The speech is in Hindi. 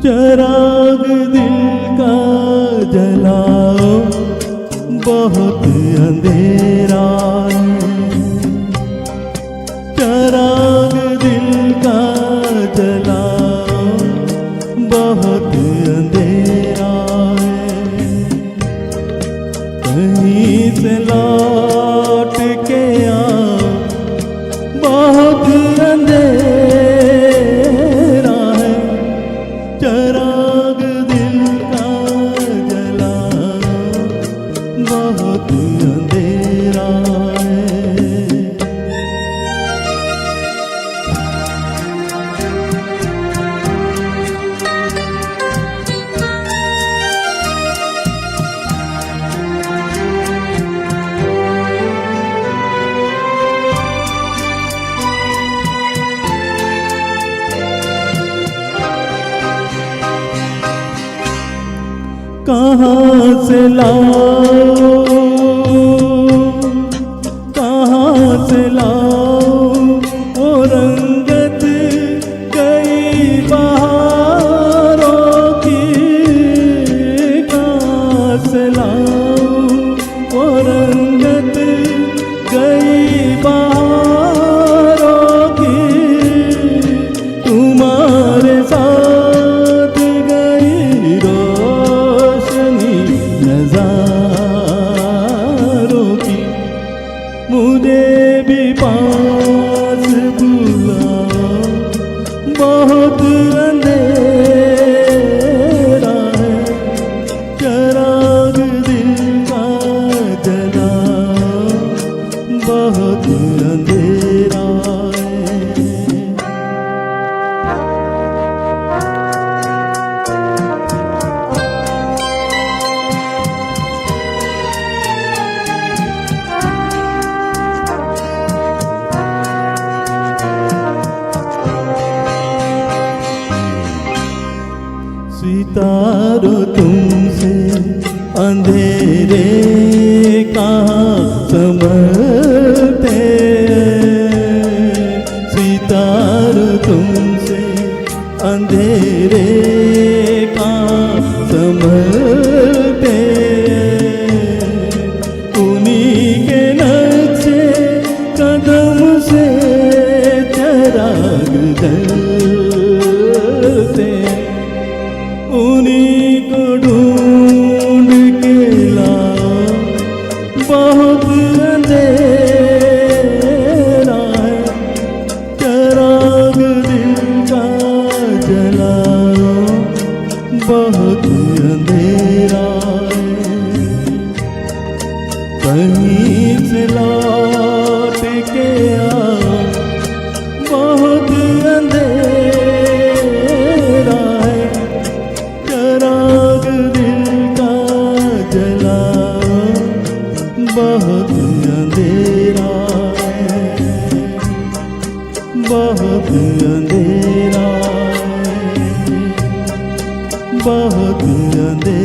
चराग दिल का जलाओ, बहुत अंधेरा है। चराग दिल का जलाओ, बहुत अंधेरा है। कहीं से लौट के आओ, बहुत अंधेरा है। चराग दिल का जलाओ, बहुत अंधेरा है। कहाँ से लाओ, कहाँ से लाओ वो रंगत कई बहारों की। कहाँ से लाओ वो रंगत कई बहारों की। तुम्हारे साथ गई नज़ारों की। मुझे भी पास बुलाओ, बहुत अंधेरा है। चराग दिल का जलाओ, बहुत अंधेरा है। सितारों तुमसे अंधेरे कहाँ संभलते। सितारों तुमसे अंधेरे कहाँ संभलते। उन्हीं के नक्शे कदम से चराग जलते। उन्हीं को ढूंढ के लाओ, बहुत अंधेरा है। चराग दिल का जलाओ, बहुत अंधेरा है। कहीं से लौट के आओ, बहुत अंधेरा है। चराग दिल का जलाओ, बहुत अंधेरा है। बहुत अंधेरा है। बहुत अंधेरा।